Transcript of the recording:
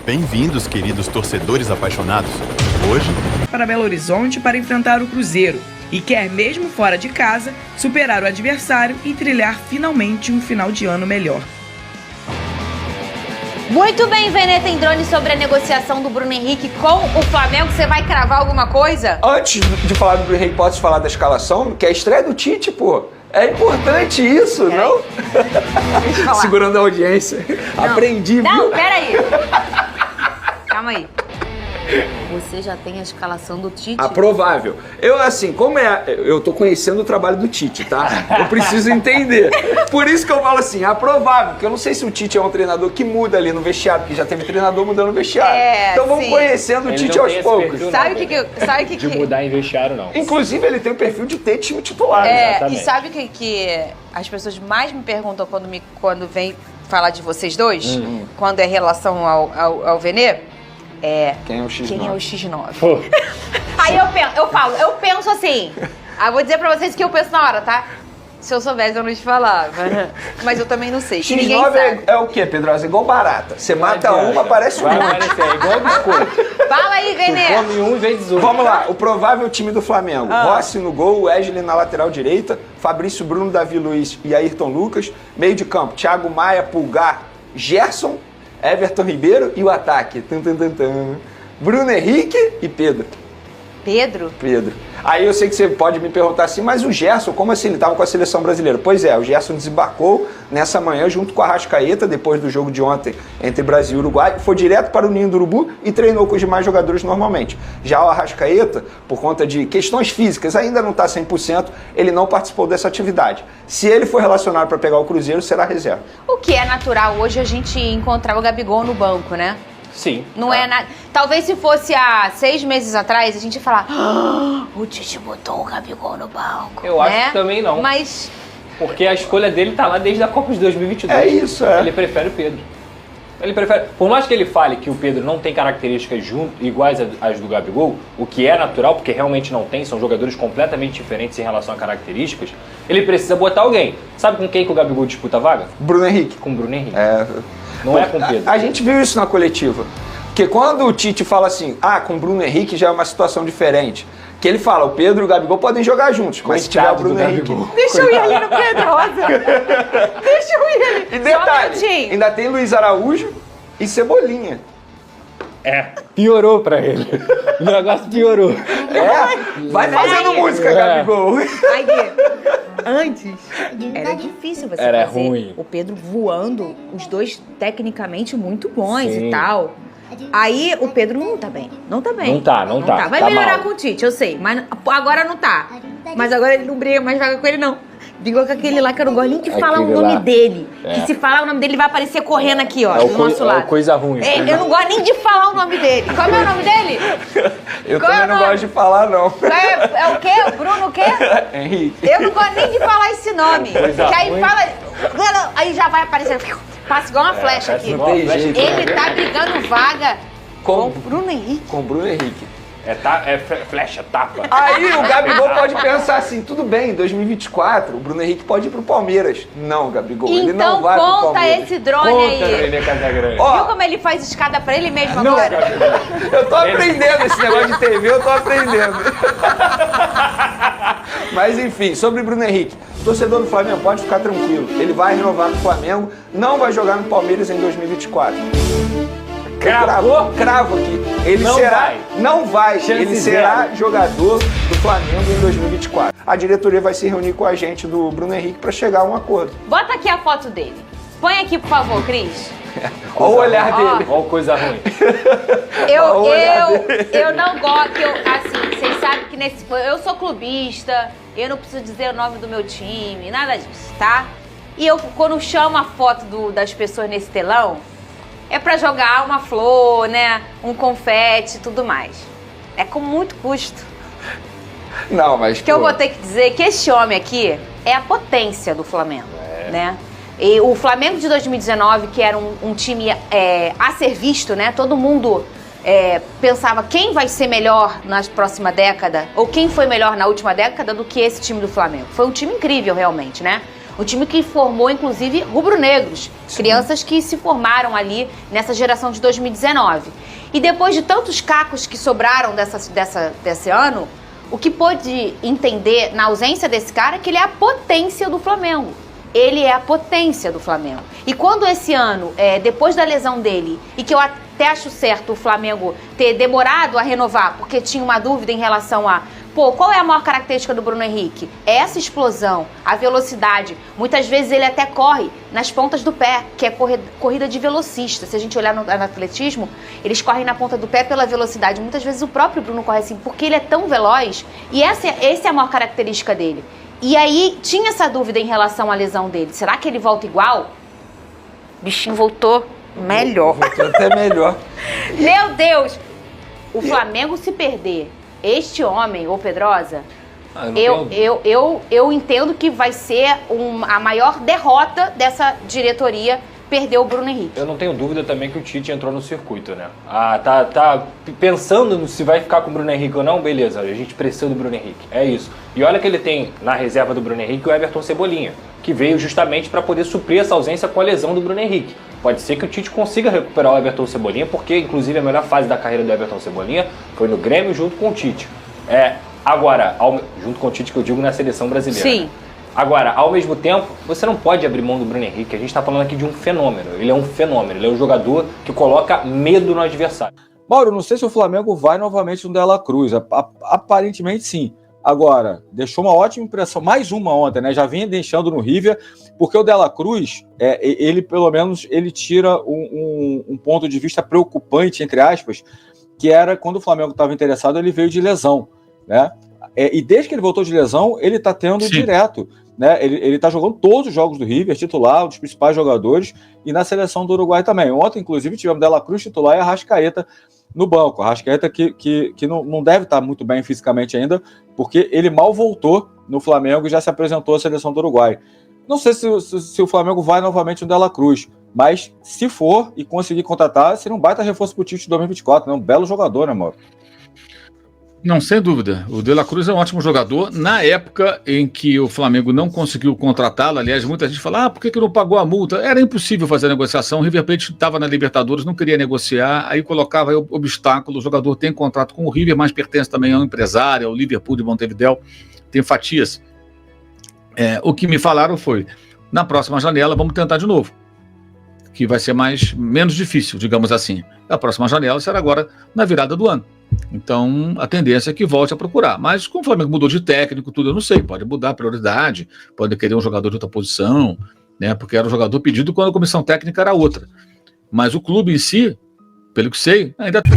Bem-vindos, queridos torcedores apaixonados. Hoje, para Belo Horizonte para enfrentar o Cruzeiro e quer, mesmo fora de casa, superar o adversário e trilhar finalmente um final de ano melhor. Muito bem, Vene, tem drone sobre a negociação do Bruno Henrique com o Flamengo. Você vai cravar alguma coisa? Antes de falar do Bruno Henrique, posso falar da escalação? Que é a estreia do Tite, pô. É importante isso, não? Deixa eu falar. Segurando a audiência. Não. Aprendi, viu? Não, peraí. Calma aí. Você já tem a escalação do Tite? Provável. Eu, assim, eu tô conhecendo o trabalho do Tite, tá? Eu preciso entender. Por isso que eu falo assim, provável, porque eu não sei se o Tite é um treinador que muda ali no vestiário, porque já teve treinador mudando no vestiário. Então vamos conhecendo o Tite aos poucos. Sabe o que de mudar em vestiário, não. Inclusive, ele tem o perfil de ter time titular. E sabe o que as pessoas mais me perguntam quando vem falar de vocês dois? Quando é relação ao Vene? Quem é o X9? Quem é o X9? Aí eu penso assim. Aí eu vou dizer pra vocês que eu penso na hora, tá? Se eu soubesse, eu não te falava. Mas eu também não sei. Ninguém X9 sabe. é o quê, Pedrosa? É igual barata. Você mata uma, aparece Vai uma. aparecer, é igual biscoito. Fala aí, Vene. Come um vezes um. Vamos lá, o provável time do Flamengo. Rossi no gol, Wesley na lateral direita, Fabrício, Bruno, Davi Luiz e Ayrton Lucas. Meio de campo, Thiago Maia, Pulgar, Gerson, Everton Ribeiro e o ataque. Bruno Henrique e Pedro. Pedro? Aí eu sei que você pode me perguntar assim, mas o Gerson, como assim ele estava com a seleção brasileira? Pois é, o Gerson desembarcou nessa manhã junto com a Arrascaeta, depois do jogo de ontem entre Brasil e Uruguai, foi direto para o Ninho do Urubu e treinou com os demais jogadores normalmente. Já o Arrascaeta, por conta de questões físicas, ainda não está 100%, ele não participou dessa atividade. Se ele for relacionado para pegar o Cruzeiro, será reserva. O que é natural hoje a gente encontrar o Gabigol no banco, né? Sim. Não é nada. Talvez se fosse há 6 meses atrás, a gente ia falar: o Tite botou o Gabigol no banco. Eu acho que também não. Mas. Porque a escolha dele tá lá desde a Copa de 2022. É isso, Ele prefere o Pedro. Por mais que ele fale que o Pedro não tem características iguais às do Gabigol, o que é natural, porque realmente não tem, são jogadores completamente diferentes em relação a características, ele precisa botar alguém. Sabe com quem que o Gabigol disputa a vaga? Bruno Henrique. Com o Bruno Henrique. Não é com o Pedro. A gente viu isso na coletiva. Porque quando o Tite fala assim, com o Bruno Henrique já é uma situação diferente. Que ele fala, o Pedro e o Gabigol podem jogar juntos, mas se tiver o Bruno Henrique... Deixa eu ir ali no Pedrosa. Deixa eu ir ali. E detalhe, ainda tem Luiz Araújo e Cebolinha. Piorou pra ele. O negócio piorou. Vai fazendo música, Gabigol. Aí, antes, era difícil você Era fazer ruim. o Pedro voando, os dois tecnicamente muito bons Sim. e tal. Aí o Pedro não tá bem. Não tá bem. Não tá. Vai Tá melhorar mal. com o Tite, eu sei. Mas agora não tá. Mas agora ele não briga mais vaga com ele, não. Brigou com aquele lá que eu não gosto nem de falar o nome dele. Que se falar o nome dele, ele vai aparecer correndo aqui, ó, do nosso lado. Coisa ruim. Eu não gosto nem de falar o nome dele. Qual é o nome dele? Eu Qual é também o não nome? gosto de falar, não. É o quê? O Bruno o quê? Henrique. Eu não gosto nem de falar esse nome. Coisa Que aí ruim. fala. Aí já vai aparecer. Passa igual uma flecha aqui. Não tem jeito. Ele tá brigando vaga com o Bruno Henrique. Com o Bruno Henrique. Flecha, tapa. Aí o Gabigol pode pensar assim, tudo bem, em 2024 o Bruno Henrique pode ir pro Palmeiras. Não, Gabigol, ele não Então vai pro conta Palmeiras. esse drone Conta, aí. Vene Casagrande. Viu como ele faz escada pra ele mesmo agora? Eu tô aprendendo esse negócio de TV, eu tô aprendendo. Mas enfim, sobre Bruno Henrique. Torcedor do Flamengo, pode ficar tranquilo. Ele vai renovar com o Flamengo, não vai jogar no Palmeiras em 2024. Cravou? Cravo aqui. Ele Não será, vai. não vai. Chance Ele será jogador do Flamengo em 2024. A diretoria vai se reunir com a gente do Bruno Henrique para chegar a um acordo. Bota aqui a foto dele. Põe aqui, por favor, Cris. Olha o olhar dele. Olha coisa ruim. Eu não gosto, assim, vocês sabem que eu sou clubista, eu não preciso dizer o nome do meu time, nada disso, tá? E eu, quando chamo a foto das pessoas nesse telão, é pra jogar uma flor, né? Um confete e tudo mais. É com muito custo. Não, mas Que eu vou ter que dizer que esse homem aqui é a potência do Flamengo, né? E o Flamengo de 2019, que era um time a ser visto, né? Todo mundo pensava quem vai ser melhor na próxima década, ou quem foi melhor na última década do que esse time do Flamengo. Foi um time incrível, realmente, né? Um time que formou, inclusive, rubro-negros. Crianças que se formaram ali nessa geração de 2019. E depois de tantos cacos que sobraram desse ano, o que pôde entender na ausência desse cara é que ele é a potência do Flamengo. Ele é a potência do Flamengo. E quando esse ano, depois da lesão dele, e que eu até acho certo o Flamengo ter demorado a renovar, porque tinha uma dúvida em relação a, qual é a maior característica do Bruno Henrique? É essa explosão, a velocidade. Muitas vezes ele até corre nas pontas do pé, que é corrida de velocista. Se a gente olhar no atletismo, eles correm na ponta do pé pela velocidade. Muitas vezes o próprio Bruno corre assim, porque ele é tão veloz, e essa é a maior característica dele. E aí, tinha essa dúvida em relação à lesão dele. Será que ele volta igual? O bichinho voltou melhor. Voltou até melhor. Meu Deus! O Flamengo se perder este homem, ô Pedrosa, eu entendo que vai ser a maior derrota dessa diretoria, perder o Bruno Henrique. Eu não tenho dúvida também que o Tite entrou no circuito, né? Tá pensando se vai ficar com o Bruno Henrique ou não, beleza, a gente precisa do Bruno Henrique, é isso. E olha que ele tem na reserva do Bruno Henrique o Everton Cebolinha, que veio justamente para poder suprir essa ausência com a lesão do Bruno Henrique. Pode ser que o Tite consiga recuperar o Everton Cebolinha, porque inclusive a melhor fase da carreira do Everton Cebolinha foi no Grêmio junto com o Tite. Agora, junto com o Tite que eu digo na seleção brasileira. Sim. Né? Agora, ao mesmo tempo, você não pode abrir mão do Bruno Henrique. A gente está falando aqui de um fenômeno. Ele é um fenômeno. Ele é um jogador que coloca medo no adversário. Mauro, não sei se o Flamengo vai novamente no De La Cruz. Aparentemente, sim. Agora, deixou uma ótima impressão. Mais uma ontem, né? Já vinha deixando no River, porque o De La Cruz, ele pelo menos, ele tira um ponto de vista preocupante, entre aspas, que era quando o Flamengo estava interessado, ele veio de lesão, né? E desde que ele voltou de lesão, ele está tendo direto, né? Ele está jogando todos os jogos do River, titular, um dos principais jogadores, e na seleção do Uruguai também. Ontem, inclusive, tivemos De La Cruz titular e Arrascaeta no banco. Arrascaeta que não deve estar muito bem fisicamente ainda, porque ele mal voltou no Flamengo e já se apresentou à seleção do Uruguai. Não sei se o Flamengo vai novamente no De La Cruz, mas se for e conseguir contratar, seria um baita reforço para o Tite de 2024, né? Um belo jogador, né, Mauro? Não, sem dúvida. O De La Cruz é um ótimo jogador. Na época em que o Flamengo não conseguiu contratá-lo, aliás, muita gente fala, por que não pagou a multa? Era impossível fazer a negociação. O River Plate estava na Libertadores, não queria negociar, aí colocava aí obstáculo. O jogador tem contrato com o River, mas pertence também ao empresário, ao Liverpool de Montevidéu, tem fatias. O que me falaram foi, na próxima janela vamos tentar de novo, que vai ser menos difícil, digamos assim. A próxima janela será agora na virada do ano. Então, a tendência é que volte a procurar. Mas como o Flamengo mudou de técnico, tudo, eu não sei. Pode mudar a prioridade, pode querer um jogador de outra posição, né? Porque era um jogador pedido quando a comissão técnica era outra. Mas o clube em si, pelo que sei, ainda tem.